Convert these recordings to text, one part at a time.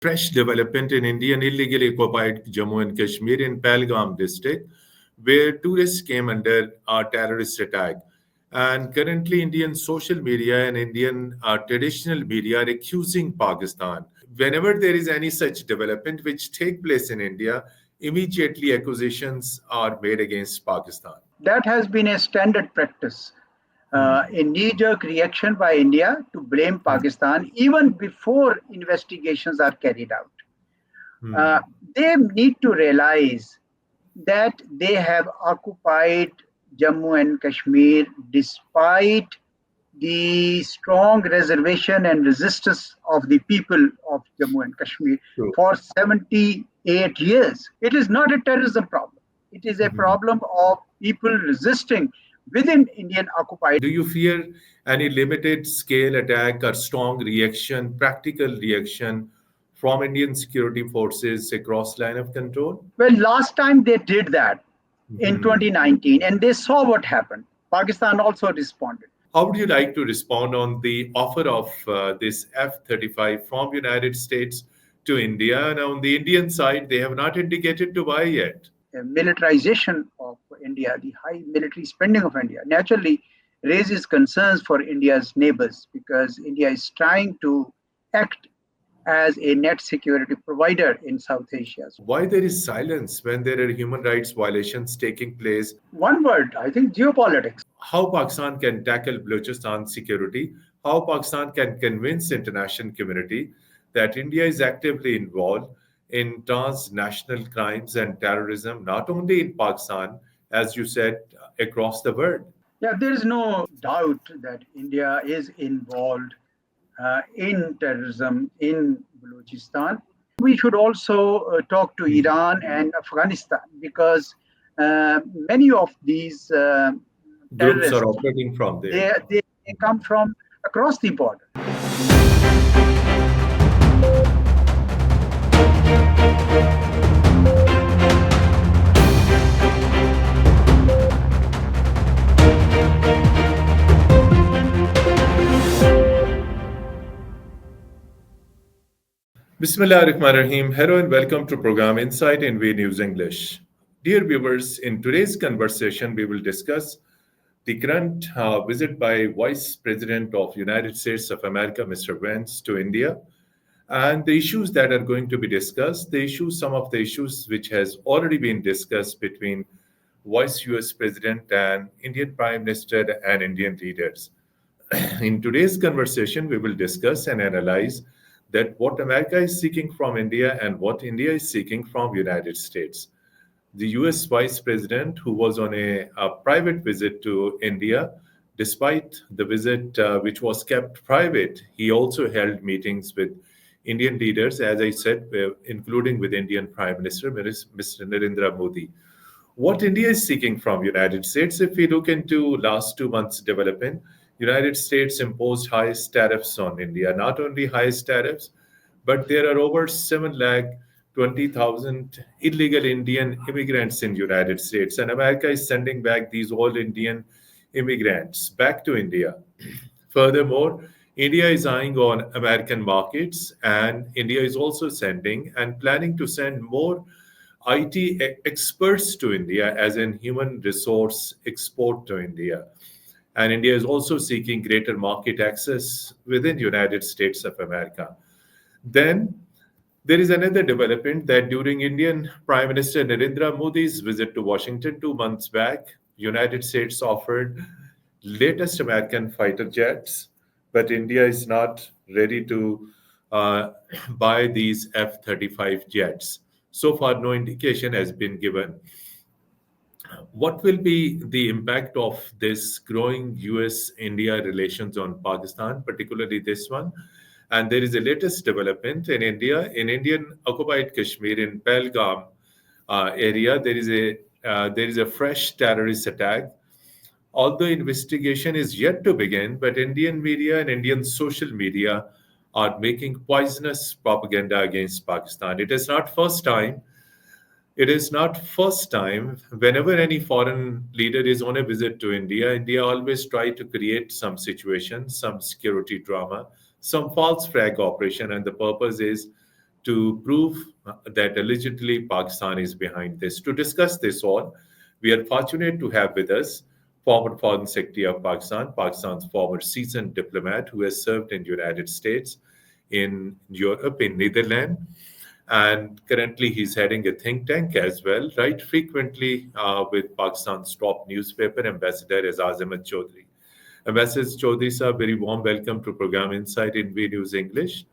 fresh development in Indian illegally occupied Jammu and Kashmir in Pahalgam district, where tourists came under a terrorist attack. And currently, Indian social media and Indian traditional media are accusing Pakistan. Whenever there is any such development which take place in India, immediately accusations are made against Pakistan. That has been a standard practice, a knee-jerk reaction by India to blame Pakistan even before investigations are carried out. Hmm. They need to realize that they have occupied Jammu and Kashmir despite the strong reservation and resistance of the people of Jammu and Kashmir True. for 78 years. It is not a terrorism problem. It is a problem of people resisting within Indian occupied. Do you fear any limited scale attack or strong reaction, practical reaction from Indian security forces across line of control? Well, last time they did that in 2019 and they saw what happened. Pakistan also responded. How would you like to respond on the offer of this F-35 from United States to India? And on the Indian side, they have not indicated to buy yet. Militarization of India, the high military spending of India, naturally raises concerns for India's neighbors because India is trying to act as a net security provider in South Asia. Why there is silence when there are human rights violations taking place? One word, I think geopolitics. How Pakistan can tackle Balochistan security, how Pakistan can convince international community that India is actively involved in transnational crimes and terrorism, not only in Pakistan, as you said, across the world. Yeah, there is no doubt that India is involved in terrorism in Balochistan. We should also talk to Iran and Afghanistan because many of these groups are operating from there. They come from across the border. Bismillah ar-Rahman ar-Rahim. Hello and welcome to program Insight in V News English. Dear viewers, in today's conversation, we will discuss the current visit by Vice President of United States of America, Mr. Vance, to India, and the issues that are going to be discussed, some of the issues which has already been discussed between Vice US President and Indian Prime Minister and Indian leaders. In today's conversation, we will discuss and analyze that what America is seeking from India and what India is seeking from United States. The US Vice President, who was on a private visit to India, despite the visit which was kept private, he also held meetings with Indian leaders, as I said, including with Indian Prime Minister, Mr. Narendra Modi. What India is seeking from United States, if we look into last 2 months' development, United States imposed highest tariffs on India. Not only highest tariffs, but there are over 720,000 illegal Indian immigrants in United States, and America is sending back these all Indian immigrants back to India. Furthermore, India is eyeing on American markets, and India is also sending and planning to send more IT experts to India as in human resource export to India. And India is also seeking greater market access within the United States of America. Then there is another development that during Indian Prime Minister Narendra Modi's visit to Washington 2 months back, United States offered latest American fighter jets, but India is not ready to buy these F-35 jets. So far, no indication has been given. What will be the impact of this growing US-India relations on Pakistan, particularly this one? And there is a latest development in India, in Indian occupied Kashmir, in Pahalgam area. There is a fresh terrorist attack. Although investigation is yet to begin, but Indian media and Indian social media are making poisonous propaganda against Pakistan. It is not first time. It is not first time. Whenever any foreign leader is on a visit to India, India always try to create some situation, some security drama, some false flag operation, and the purpose is to prove that allegedly Pakistan is behind this. To discuss this all, we are fortunate to have with us former Foreign Secretary of Pakistan, Pakistan's former seasoned diplomat who has served in United States, in Europe, in Netherlands, and currently he's heading a think tank as well, right? Frequently with Pakistan's top newspaper, Ambassador Aizaz Chaudhry. Ambassador Chaudhry, sir, very warm welcome to Program Insight in V News English.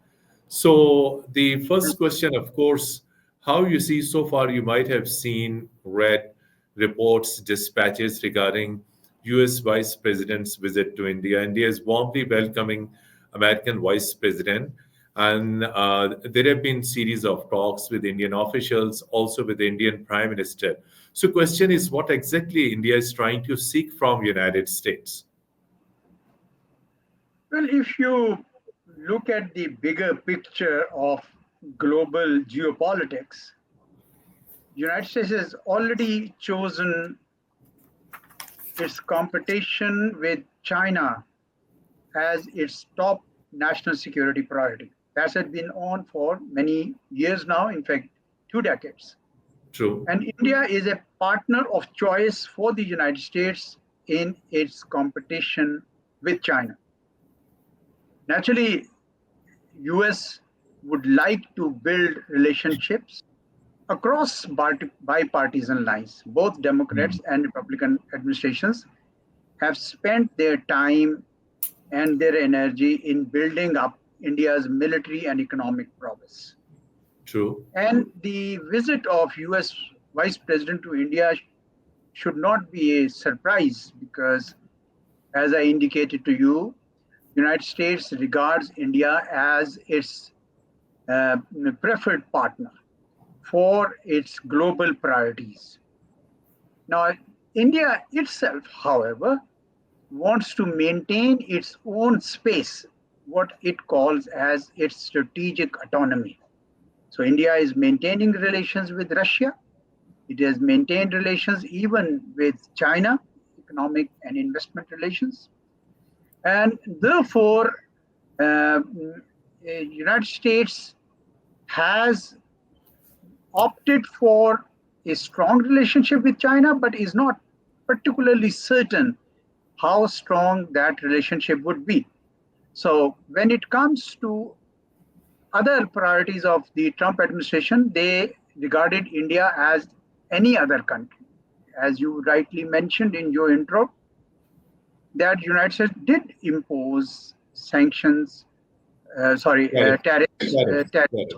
So the first question, of course, how you see so far, you might have seen, read reports, dispatches regarding U.S. Vice President's visit to India. India is warmly welcoming American Vice President, and there have been series of talks with Indian officials, also with the Indian Prime Minister. So, question is, what exactly India is trying to seek from United States? Well, if you look at the bigger picture of global geopolitics, the United States has already chosen its competition with China as its top national security priority. That has been on for many years now, in fact, 2 decades. True. And India is a partner of choice for the United States in its competition with China. Naturally, US would like to build relationships across bipartisan lines. Both Democrats and Republican administrations have spent their time and their energy in building up India's military and economic prowess. True. And the visit of US Vice President to India should not be a surprise because, as I indicated to you, United States regards India as its preferred partner for its global priorities. Now, India itself, however, wants to maintain its own space, what it calls as its strategic autonomy. So India is maintaining relations with Russia. It has maintained relations even with China, economic and investment relations. And therefore, United States has opted for a strong relationship with China, but is not particularly certain how strong that relationship would be. So when it comes to other priorities of the Trump administration, they regarded India as any other country. As you rightly mentioned in your intro, that United States did impose sanctions, tariffs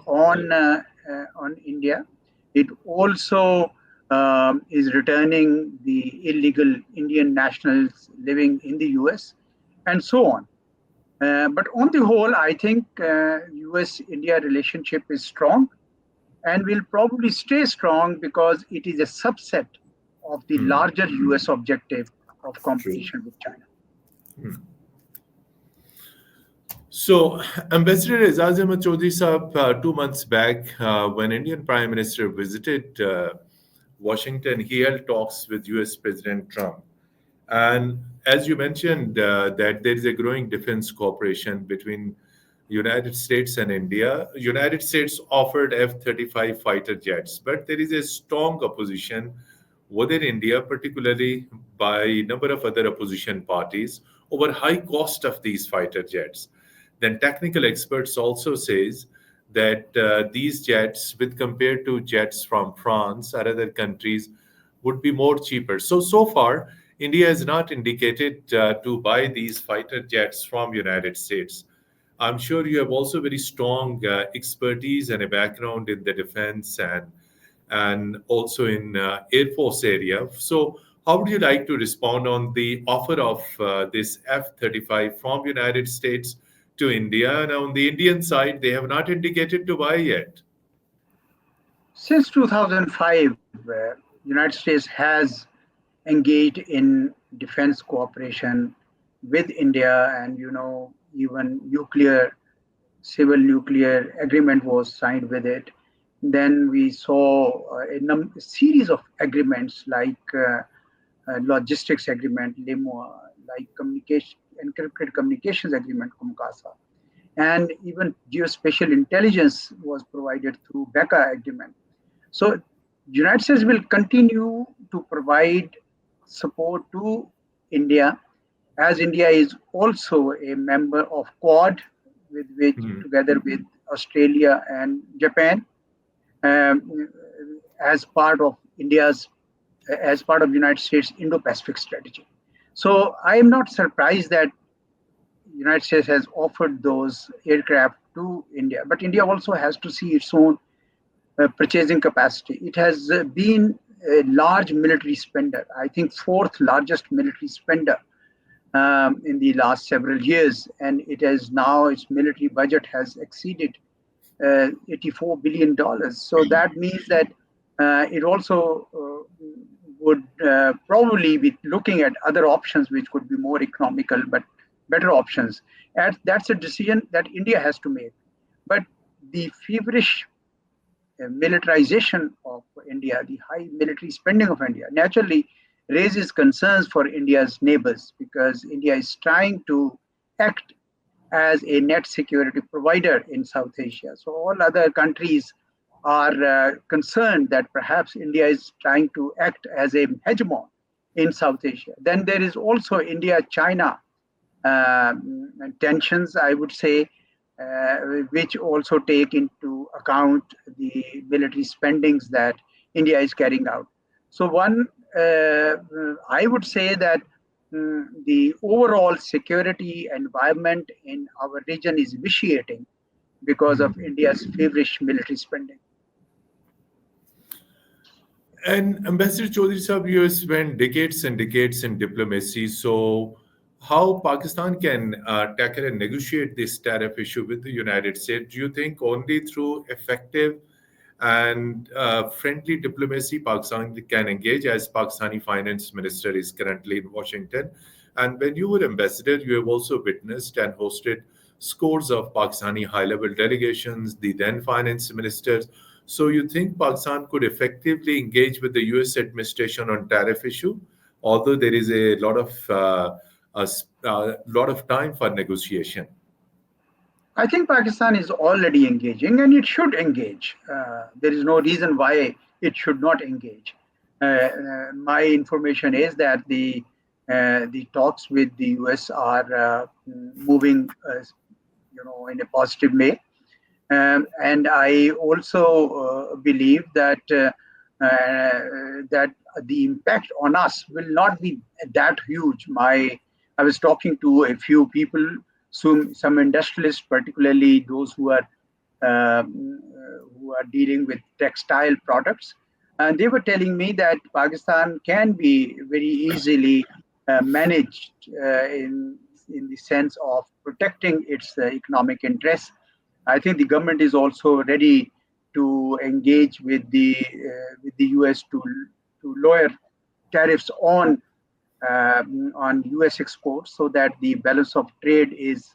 on India. It also is returning the illegal Indian nationals living in the US, and so on. But on the whole, I think US-India relationship is strong and will probably stay strong because it is a subset of the larger US objective of competition with China. So, Ambassador Aizaz Chaudhry Sahab, 2 months back, when Indian Prime Minister visited Washington, he held talks with US President Trump. And as you mentioned, that there is a growing defense cooperation between United States and India. United States offered F-35 fighter jets, but there is a strong opposition within India, particularly by a number of other opposition parties, over high cost of these fighter jets. Then technical experts also says that these jets, with compared to jets from France or other countries, would be more cheaper. So far, India has not indicated to buy these fighter jets from United States. I'm sure you have also very strong expertise and a background in the defense and also in Air Force area. So how would you like to respond on the offer of this F-35 from United States to India? And on the Indian side, they have not indicated to buy yet. Since 2005, United States has engaged in defense cooperation with India, and even civil nuclear agreement was signed with it. Then we saw a series of agreements like logistics agreement, LIMO, like encrypted communications agreement, COMCASA. and even geospatial intelligence was provided through BECA agreement. So United States will continue to provide support to India, as India is also a member of Quad, with which together with Australia and Japan, um, as part of India's as part of United States Indo-Pacific strategy. So I am not surprised that United States has offered those aircraft to India, but India also has to see its own purchasing capacity. It has been a large military spender, I think fourth largest military spender in the last several years, and it has now its military budget has exceeded $84 billion. So that means that it also would probably be looking at other options which could be more economical but better options. And that's a decision that India has to make. But the feverish militarization of India, the high military spending of India, naturally raises concerns for India's neighbors, because India is trying to act as a net security provider in South Asia. So all other countries are concerned that perhaps India is trying to act as a hegemon in South Asia. Then there is also India-China tensions, I would say, which also take into account the military spendings that India is carrying out. So I would say that the overall security environment in our region is vitiating because of India's feverish military spending. And Ambassador Chaudhry Sahab, you have spent decades and decades in diplomacy. So, how Pakistan can tackle and negotiate this tariff issue with the United States? Do you think only through effective and friendly diplomacy Pakistan can engage, as Pakistani finance minister is currently in Washington? And when you were ambassador, you have also witnessed and hosted scores of Pakistani high-level delegations, the then finance ministers. So you think Pakistan could effectively engage with the U.S. administration on tariff issue, although there is a lot of time for negotiation? I think Pakistan is already engaging, and it should engage. There is no reason why it should not engage. My information is that the talks with the US are moving, in a positive way. And I also believe that the impact on us will not be that huge. I was talking to a few people, some industrialists, particularly those who are dealing with textile products, and they were telling me that Pakistan can be very easily managed in the sense of protecting its economic interests. I think the government is also ready to engage with the US to lower tariffs on US exports, so that the balance of trade is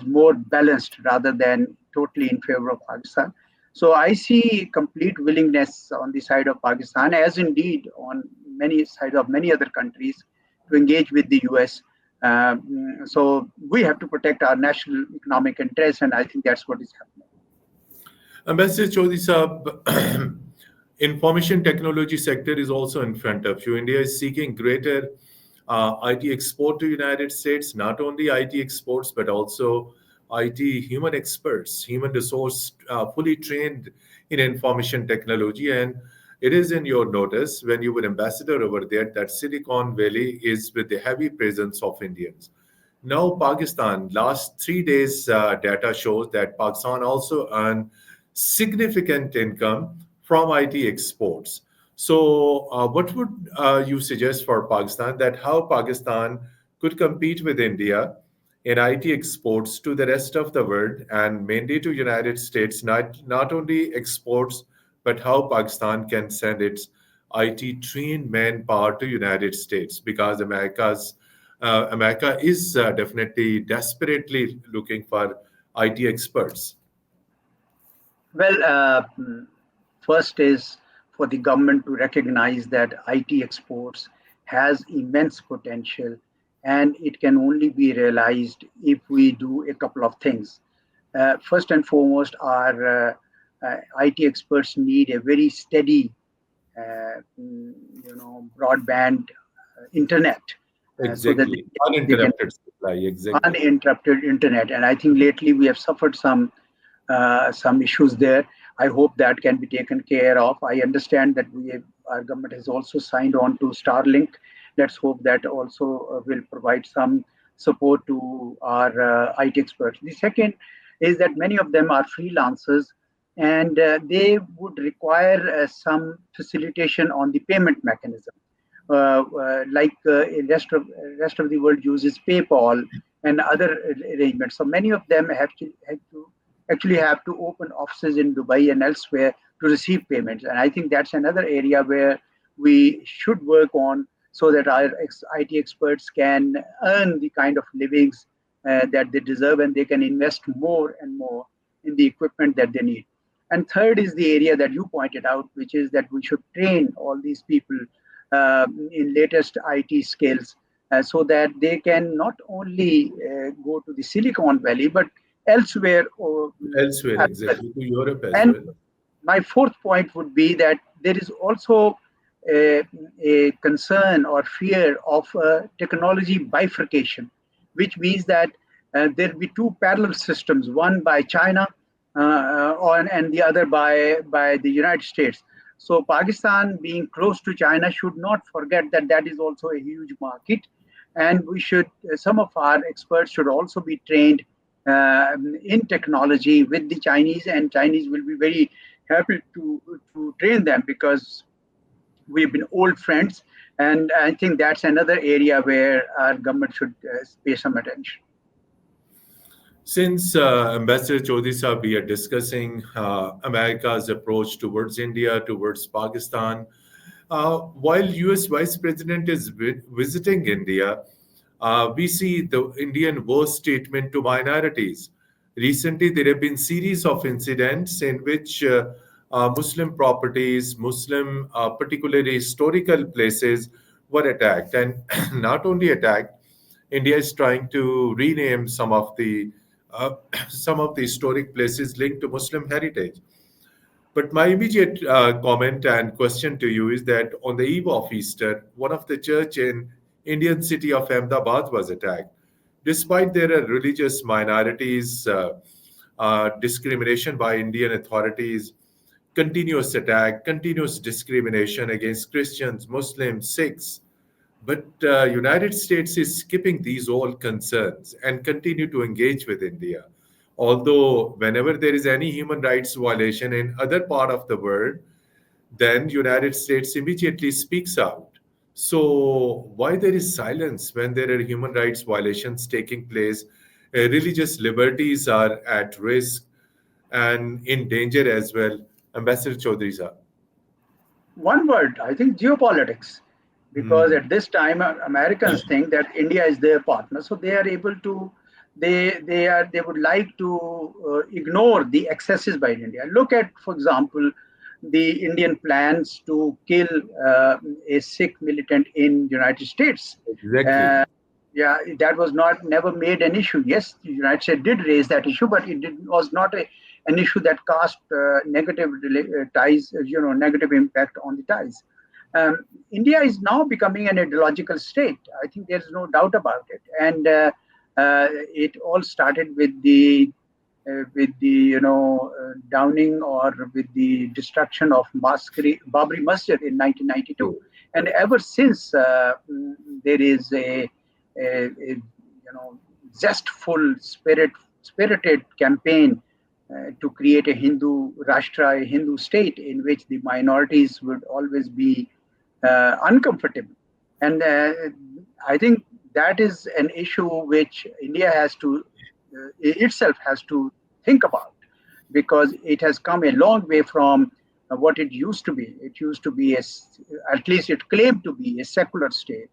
more balanced rather than totally in favor of Pakistan. So I see complete willingness on the side of Pakistan, as indeed on many sides of many other countries, to engage with the US. So we have to protect our national economic interests, and I think that's what is happening. Ambassador Chaudhry Sahab, information technology sector is also in front of you. India is seeking greater IT export to United States, not only IT exports, but also IT human experts, human resource fully trained in information technology. And it is in your notice when you were ambassador over there that Silicon Valley is with the heavy presence of Indians. Now, Pakistan, last 3 days data shows that Pakistan also earned significant income from IT exports. So, what would you suggest for Pakistan, that how Pakistan could compete with India in IT exports to the rest of the world, and mainly to United States, not only exports, but how Pakistan can send its IT trained manpower to United States, because America is definitely desperately looking for IT experts. Well, first is for the government to recognize that IT exports has immense potential, and it can only be realized if we do a couple of things. First and foremost, our IT experts need a very steady, broadband internet, so that Exactly. they can Uninterrupted supply. Exactly. uninterrupted internet. And I think lately we have suffered some issues there. I hope that can be taken care of. I understand that our government has also signed on to Starlink. Let's hope that also will provide some support to our IT experts. The second is that many of them are freelancers, and they would require some facilitation on the payment mechanism. In rest of the world uses PayPal and other arrangements. So many of them actually have to open offices in Dubai and elsewhere to receive payments. And I think that's another area where we should work on, so that our IT experts can earn the kind of livings that they deserve, and they can invest more and more in the equipment that they need. And third is the area that you pointed out, which is that we should train all these people in latest IT skills, so that they can not only go to the Silicon Valley, but elsewhere Elsewhere, as well. exactly. To Europe as And well. my fourth point would be that there is also a concern or fear of technology bifurcation, which means that there will be two parallel systems, one by China and the other by the United States. So Pakistan, being close to China, should not forget that that is also a huge market, and we should some of our experts should also be trained in technology with the Chinese, and Chinese will be very happy to train them, because we've been old friends. And I think that's another area where our government should pay some attention. Since Ambassador Chaudhry Saab, we are discussing America's approach towards India, towards Pakistan. While U.S. Vice President is visiting India, we see the Indian worst treatment to minorities. Recently, there have been series of incidents in which Muslim properties, Muslim, particularly historical places, were attacked, and not only attacked. India is trying to rename uh, some of the historic places linked to Muslim heritage. But my immediate comment and question to you is that on the eve of Easter, one of the church in Indian city of Ahmedabad was attacked. Despite there are religious minorities, discrimination by Indian authorities, continuous attack, continuous discrimination against Christians, Muslims, Sikhs. But United States is skipping these all concerns and continue to engage with India. Although whenever there is any human rights violation in other part of the world, then United States immediately speaks out. So why there is silence when there are human rights violations taking place? Religious liberties are at risk and in danger as well. Ambassador Chaudhry sir. One word, I think geopolitics, because Hmm. at this time Americans think that India is their partner, so they are able to they would like to ignore the excesses by India. Look at, for example, the Indian plans to kill a Sikh militant in United States. Exactly. Uh, yeah, that was not never made an issue. Yes, the United States did raise that issue, but was not an issue that cast negative ties, negative impact on the ties. India is now becoming an ideological state. I think there's no doubt about it, and it all started with the downing or with the destruction of Babri Masjid in 1992, True. and ever since there is a zestful spirited campaign to create a Hindu Rashtra, a Hindu state in which the minorities would always be uncomfortable. And I think that is an issue which India itself has to think about, because it has come a long way from what it used to be. It used to be, at least it claimed to be, a secular state,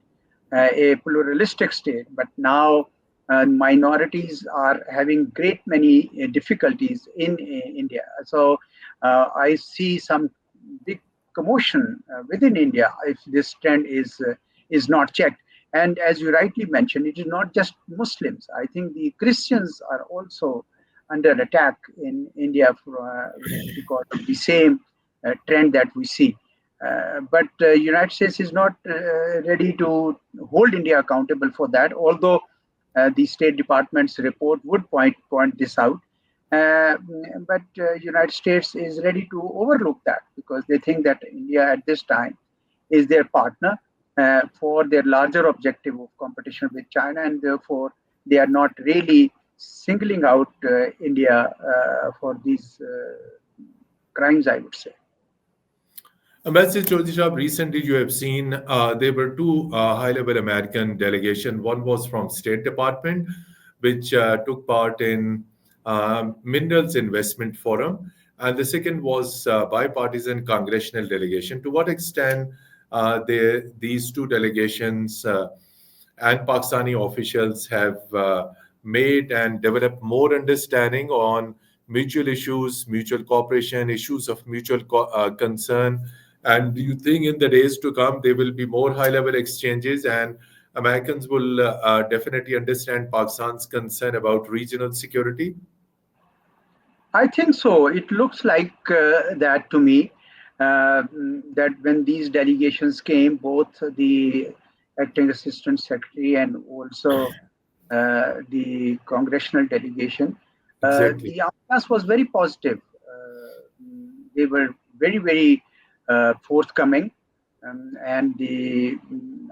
a pluralistic state, but now minorities are having great many difficulties in India. So I see some big commotion within India if this trend is not checked. And as you rightly mentioned, it is not just Muslims. I think the Christians are also under attack in India because of the same trend that we see. But United States is not ready to hold India accountable for that, although the State Department's report would point this out. Uh, but United States is ready to overlook that because they think that India at this time is their partner for their larger objective of competition with China, and therefore they are not really singling out India for these crimes, I would say. Ambassador Chaudhry Sahab, recently you have seen there were two high-level American delegation. One was from State Department, which took part in Minerals Investment Forum, and the second was bipartisan congressional delegation. To what extent these two delegations and Pakistani officials have made and developed more understanding on mutual issues, mutual cooperation, issues of mutual concern. And do you think in the days to come there will be more high-level exchanges and Americans will definitely understand Pakistan's concern about regional security? I think so. It looks like that to me. That when these delegations came, both the acting assistant secretary and also the congressional delegation, Exactly. the answers was very positive. They were very forthcoming, and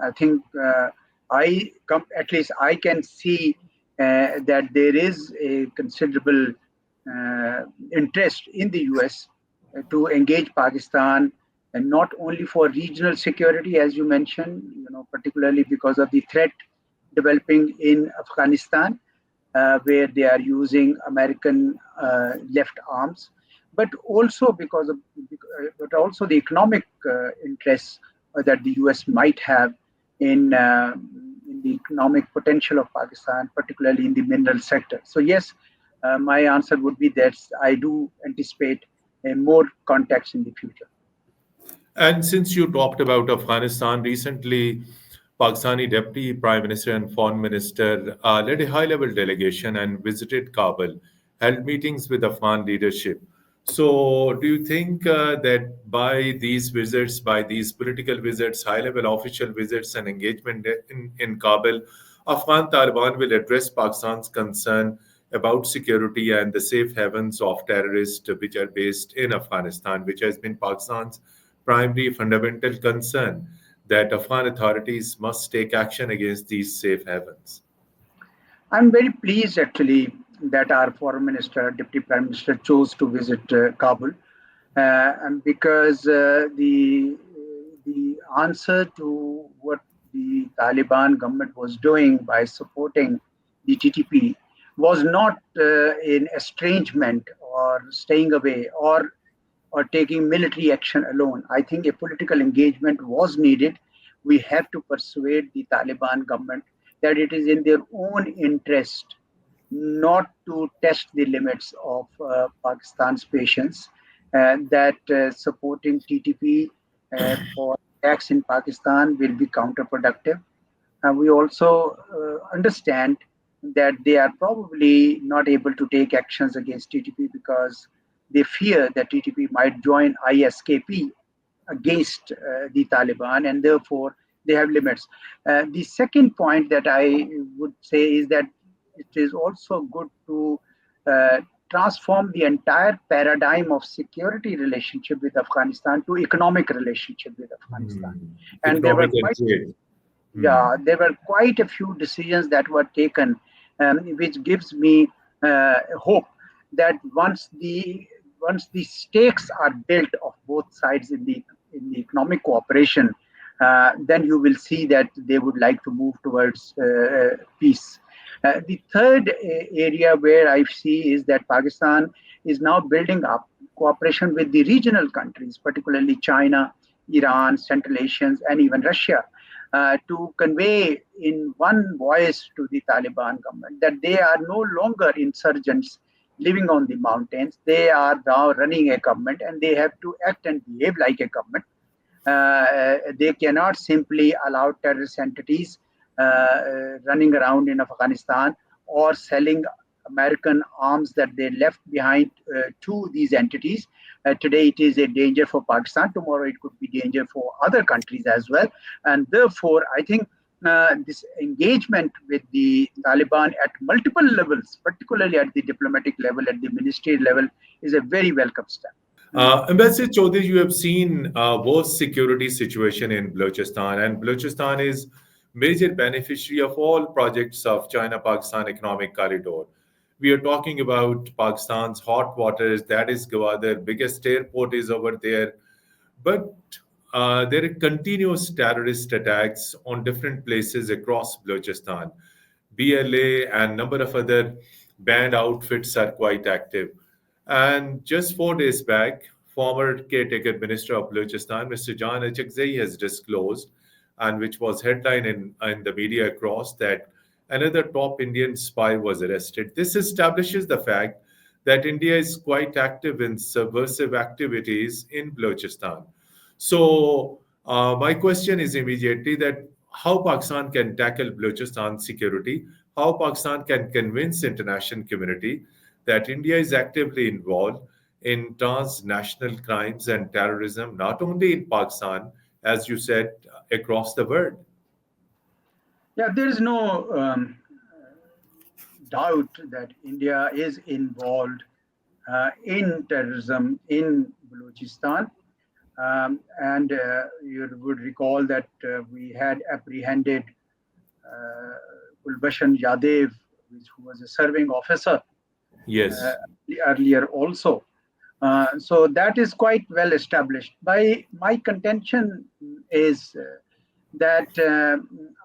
I think at least I can see that there is a considerable uh, interest in the US to engage Pakistan, and not only for regional security, as you mentioned, particularly because of the threat developing in Afghanistan, where they are using American left arms, but also but also the economic interests that the US might have in the economic potential of Pakistan, particularly in the mineral sector. So yes, my answer would be that I do anticipate more contacts in the future. And since you talked about Afghanistan, recently Pakistani Deputy Prime Minister and Foreign Minister led a high level delegation and visited Kabul, held meetings with Afghan leadership. So, do you think that by these visits, by these political visits, high level official visits, and engagement in Kabul, Afghan Taliban will address Pakistan's concern about security and the safe havens of terrorists which are based in Afghanistan, which has been Pakistan's primary fundamental concern that Afghan authorities must take action against these safe havens. I'm very pleased actually that our foreign minister, deputy prime minister, chose to visit Kabul, and because the answer to what the Taliban government was doing by supporting the TTP was not in estrangement or staying away or taking military action alone. I think a political engagement was needed. We have to persuade the Taliban government that it is in their own interest not to test the limits of Pakistan's patience, and that supporting TTP for attacks in Pakistan will be counterproductive. And we also understand that they are probably not able to take actions against TTP because they fear that TTP might join ISKP against the Taliban, and therefore they have limits. The second point that I would say is that it is also good to uh, transform the entire paradigm of security relationship with Afghanistan to economic relationship with Afghanistan. Hmm. And there were Economic and quite trade. Hmm. yeah, there were quite a few decisions that were taken, which gives me hope that once the stakes are built of both sides in the economic cooperation, then you will see that they would like to move towards peace. The third area where I see is that Pakistan is now building up cooperation with the regional countries, particularly China, Iran, Central Asians, and even Russia, to convey in one voice to the Taliban government that they are no longer insurgents living on the mountains. They are now running a government and they have to act and behave like a government. They cannot simply allow terrorist entities running around in Afghanistan or selling American arms that they left behind to these entities. Today, it is a danger for Pakistan. Tomorrow, it could be danger for other countries as well. And therefore, I think this engagement with the Taliban at multiple levels, particularly at the diplomatic level, at the ministry level, is a very welcome step. Ambassador Chaudhry, you have seen worst security situation in Balochistan, and Balochistan is major beneficiary of all projects of China-Pakistan Economic Corridor. We are talking about Pakistan's hot waters, that is Gwadar, biggest airport is over there. But there are continuous terrorist attacks on different places across Balochistan. BLA and number of other banned outfits are quite active. And just 4 days back, former caretaker minister of Balochistan, Mr. Jan Achakzai, has disclosed, and which was headline in the media across, that another top Indian spy was arrested. This establishes the fact that India is quite active in subversive activities in Balochistan. So my question is immediately that how Pakistan can tackle Balochistan security, how Pakistan can convince international community that India is actively involved in transnational crimes and terrorism, not only in Pakistan, as you said, across the world. Yeah, there is no doubt that India is involved in terrorism in Balochistan. And you would recall that we had apprehended Kulbhushan Yadav, who was a serving officer Yes. earlier also. So that is quite well established. My contention is that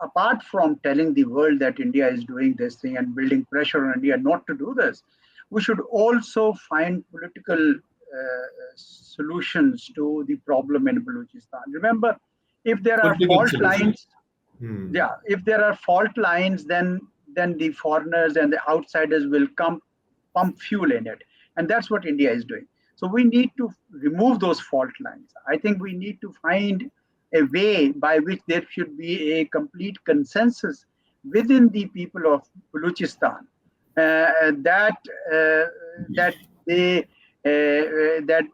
apart from telling the world that India is doing this thing and building pressure on India not to do this, we should also find political solutions to the problem in Balochistan. Remember, if there are Political fault solution. lines, yeah, if there are fault lines, then the foreigners and the outsiders will come pump fuel in it, and that's what India is doing. So we need to remove those fault lines. I think we need to find a way by which there should be a complete consensus within the people of Balochistan that they that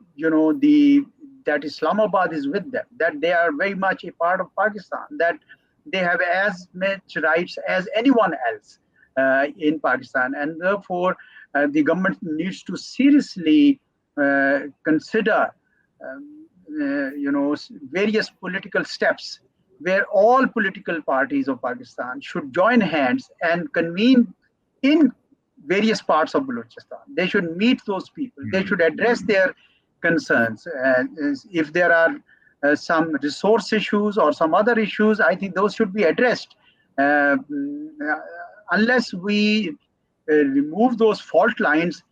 that Islamabad is with them, that they are very much a part of Pakistan, that they have as much rights as anyone else in Pakistan, and therefore the government needs to seriously consider various political steps where all political parties of Pakistan should join hands and convene in various parts of Balochistan. They should meet those people. They should address their concerns. If there are some resource issues or some other issues, I think those should be addressed. Unless we remove those fault lines,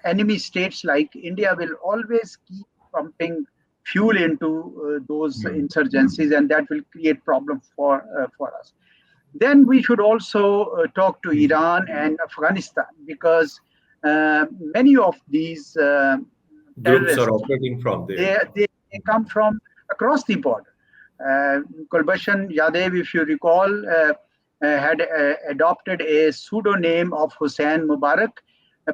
enemy states like India will always keep pumping fuel into those insurgencies, and that will create problem for us. Then we should also talk to Iran and Afghanistan, because many of these Groups are terrorists, operating from there. they come from across the border. Kulbhushan Yadav, if you recall, had adopted a pseudonym of Hussein Mubarak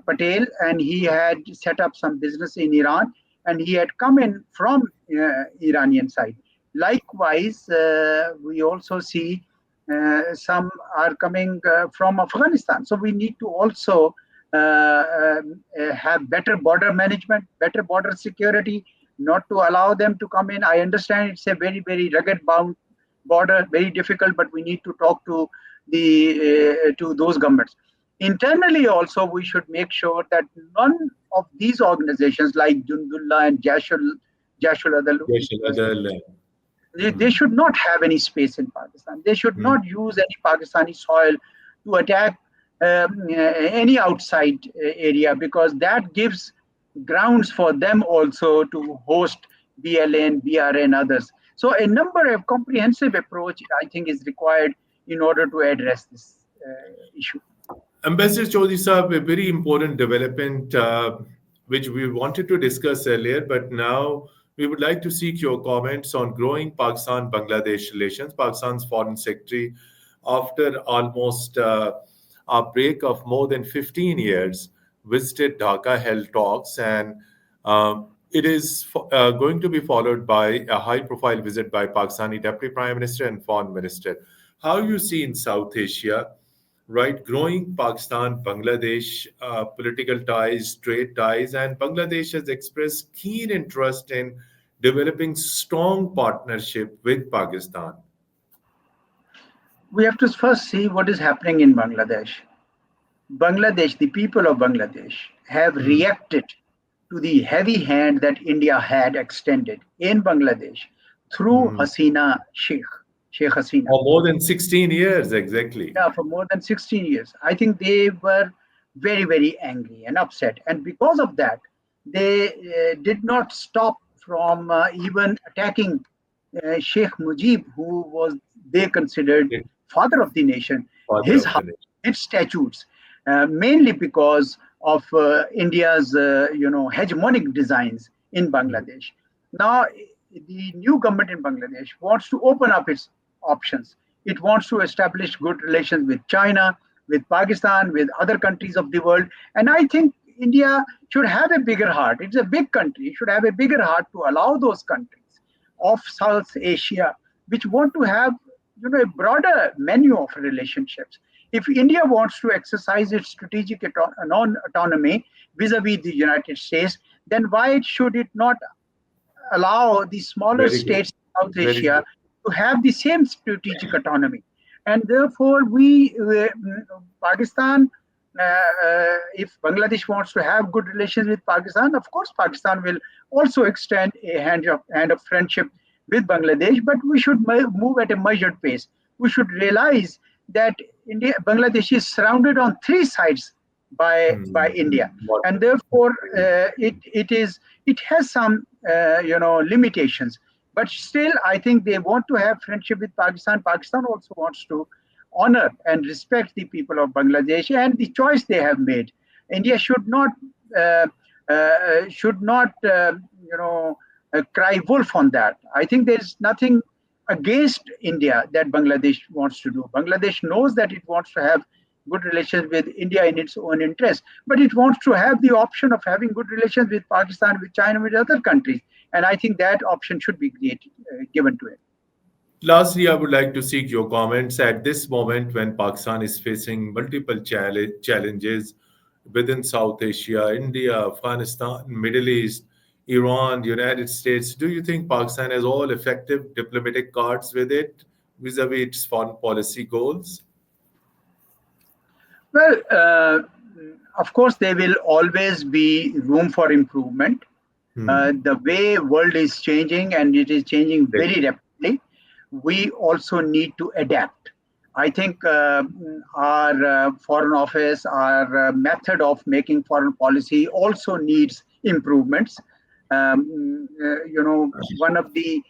Patel, and he had set up some business in Iran, and he had come in from Iranian side. Likewise, we also see some are coming from Afghanistan. So we need to also have better border management, better border security, not to allow them to come in. I understand it's a very, very rugged bound border, very difficult, but we need to talk to those governments. Internally also, we should make sure that none of these organizations like Jundullah and Jashul Adal, they should not have any space in Pakistan. They should not use any Pakistani soil to attack any outside area, because that gives grounds for them also to host BLA and BRA and others. So a number of comprehensive approach, I think, is required in order to address this issue. Ambassador Chaudhry Saab, a very important development which we wanted to discuss earlier, but now we would like to seek your comments on growing Pakistan-Bangladesh relations. Pakistan's Foreign Secretary after almost a break of more than 15 years, visited Dhaka, held talks, and it is going to be followed by a high-profile visit by Pakistani Deputy Prime Minister and Foreign Minister. How you see in South Asia, right? Growing Pakistan, Bangladesh political ties, trade ties, and Bangladesh has expressed keen interest in developing strong partnership with Pakistan. We have to first see what is happening in Bangladesh. Bangladesh, the people of Bangladesh, have Hmm. reacted to the heavy hand that India had extended in Bangladesh through Hmm. Hasina Sheikh Hasina. For more than 16 years, exactly. Yeah, for more than 16 years. I think they were very, very angry and upset. And because of that, they did not stop from even attacking Sheikh Mujib, who was they considered It- father of the nation, Father his of house, the nation. his statutes, mainly because of India's hegemonic designs in Hmm. Bangladesh. Now, the new government in Bangladesh wants to open up its options. It wants to establish good relations with China, with Pakistan, with other countries of the world. And I think India should have a bigger heart. It's a big country. It should have a bigger heart to allow those countries of South Asia, which want to have a broader menu of relationships. If India wants to exercise its strategic non-autonomy vis-a-vis the United States, then why should it not allow the smaller Very good. states in South Very Asia good. to have the same strategic autonomy? And therefore, Pakistan, if Bangladesh wants to have good relations with Pakistan, of course, Pakistan will also extend a hand of friendship with Bangladesh, but we should move at a measured pace. We should realize that Bangladesh is surrounded on three sides by Hmm. India, What? and therefore it has some limitations. But still, I think they want to have friendship with Pakistan. Pakistan also wants to honor and respect the people of Bangladesh and the choice they have made. India uh, should not cry wolf on that. I think there is nothing against India that Bangladesh wants to do. Bangladesh knows that it wants to have good relations with India in its own interest, but it wants to have the option of having good relations with Pakistan, with China, with other countries. And I think that option should be given to it. Lastly, I would like to seek your comments at this moment when Pakistan is facing multiple challenges within South Asia, India, Afghanistan, Middle East, Iran, United States. Do you think Pakistan has all effective diplomatic cards with it vis-a-vis its foreign policy goals? Well, of course, there will always be room for improvement. Hmm. The way world is changing, and it is changing Very very rapidly, we also need to adapt. I think our foreign office, our method of making foreign policy also needs improvements. One of the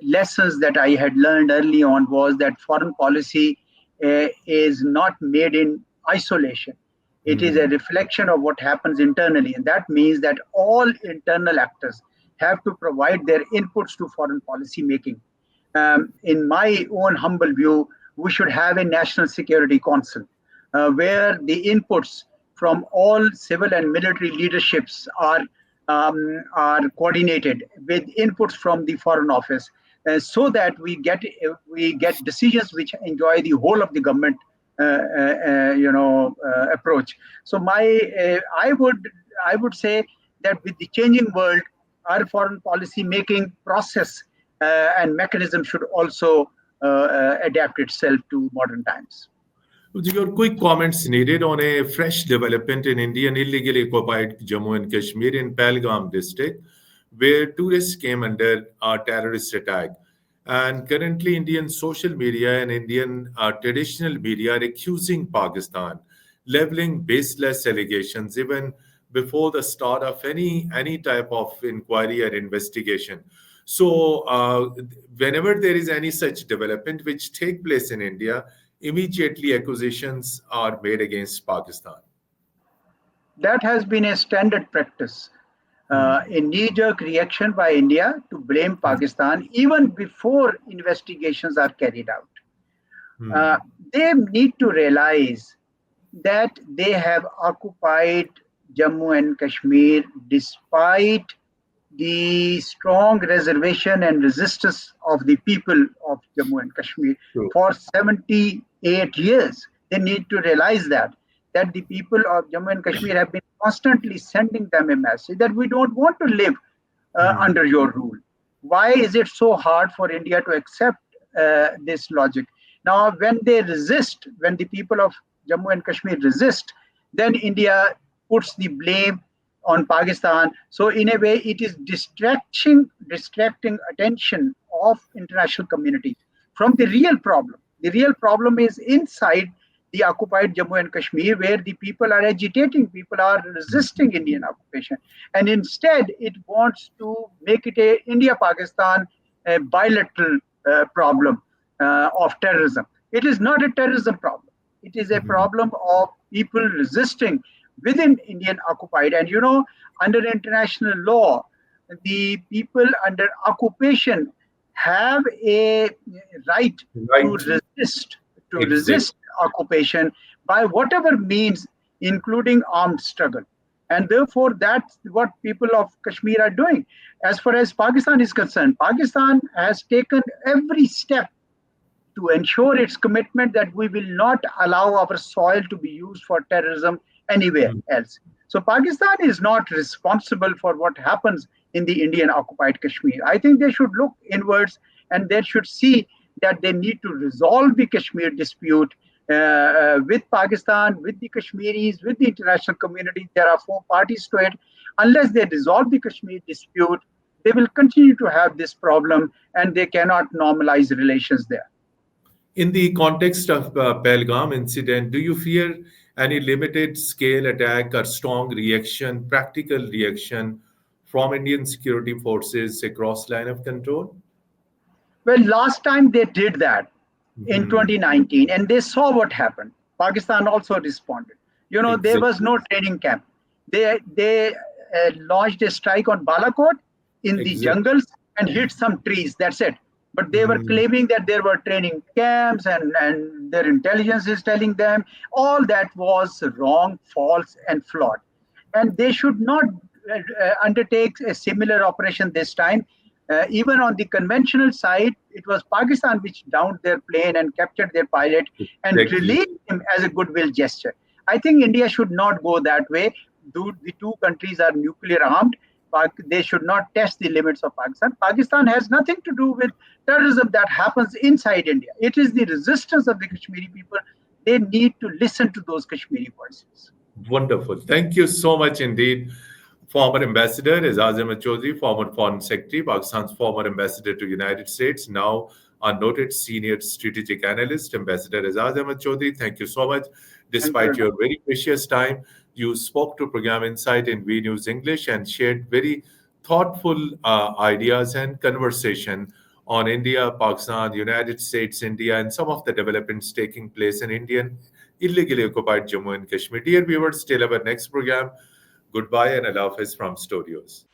lessons that I had learned early on was that foreign policy is not made in isolation. It is a Hmm. reflection of what happens internally. And that means that all internal actors have to provide their inputs to foreign policy making. In my own humble view, we should have a national security council where the inputs from all civil and military leaderships are coordinated with inputs from the foreign office, so that we get decisions which enjoy the whole of the government approach. So I would say that with the changing world, our foreign policy making process and mechanism should also adapt itself to modern times. Your quick comments needed on a fresh development in Indian illegally occupied Jammu and Kashmir in Pahalgam district, where tourists came under a terrorist attack. And currently, Indian social media and Indian traditional media are accusing Pakistan, leveling baseless allegations even before the start of any type of inquiry or investigation. So, whenever there is any such development which take place in India, immediately accusations are made against Pakistan. That has been a standard practice, Hmm. a knee-jerk reaction by India to blame Pakistan even before investigations are carried out. uh, they need to realize that they have occupied Jammu and Kashmir despite the strong reservation and resistance of the people of Jammu and Kashmir True. for 78 years. They need to realize that the people of Jammu and Kashmir have been constantly sending them a message that we don't want to live under your rule. Why is it so hard for India to accept this logic? Now, when they resist, when the people of Jammu and Kashmir resist, then India puts the blame on Pakistan. So, in a way, it is distracting attention of international community from the real problem. The real problem is inside the occupied Jammu and Kashmir, where the people are agitating, people are resisting Indian occupation, and instead it wants to make it a India-Pakistan bilateral problem of terrorism. It is not a terrorism problem. It is a problem of people resisting within Indian occupied. And under international law, the people under occupation have a right to Right. resist to Exactly. resist occupation by whatever means, including armed struggle. And therefore, that's what people of Kashmir are doing. As far as Pakistan is concerned, Pakistan has taken every step to ensure its commitment that we will not allow our soil to be used for terrorism anywhere else. So Pakistan is not responsible for what happens in the Indian occupied Kashmir. I think they should look inwards and they should see that they need to resolve the Kashmir dispute with Pakistan, with the Kashmiris, with the international community. There are four parties to it. Unless they resolve the Kashmir dispute, they will continue to have this problem and they cannot normalize relations there. In the context of Pahalgam incident, do you fear any limited scale attack or strong reaction, practical reaction from Indian security forces across line of control? Well, last time they did that in Mhm. 2019 and they saw what happened. Pakistan also responded. There was Exactly. no training camp. They launched a strike on Balakot in the Exactly. jungles and hit some trees. That's it. But they were Mhm. claiming that there were training camps and their intelligence is telling them all that was wrong, false, and flawed. And they should not undertake a similar operation this time. Even on the conventional side, it was Pakistan which downed their plane and captured their pilot and Exactly. released him as a goodwill gesture. I think India should not go that way. The two countries are nuclear armed. They should not test the limits of Pakistan. Pakistan has nothing to do with terrorism that happens inside India. It is the resistance of the Kashmiri people. They need to listen to those Kashmiri voices. Wonderful. Thank you so much indeed. Former Ambassador Aizaz Chaudhry, former Foreign Secretary, Pakistan's former Ambassador to United States, now a noted senior strategic analyst, Ambassador Aizaz Chaudhry. Thank you so much. Thank you Despite very much. your very precious time, you spoke to Program Insight in V News English and shared very thoughtful ideas and conversation on India, Pakistan, United States, India, and some of the developments taking place in Indian illegally occupied Jammu and Kashmir. Dear viewers, till our next program, goodbye and Allah Hafiz from studios.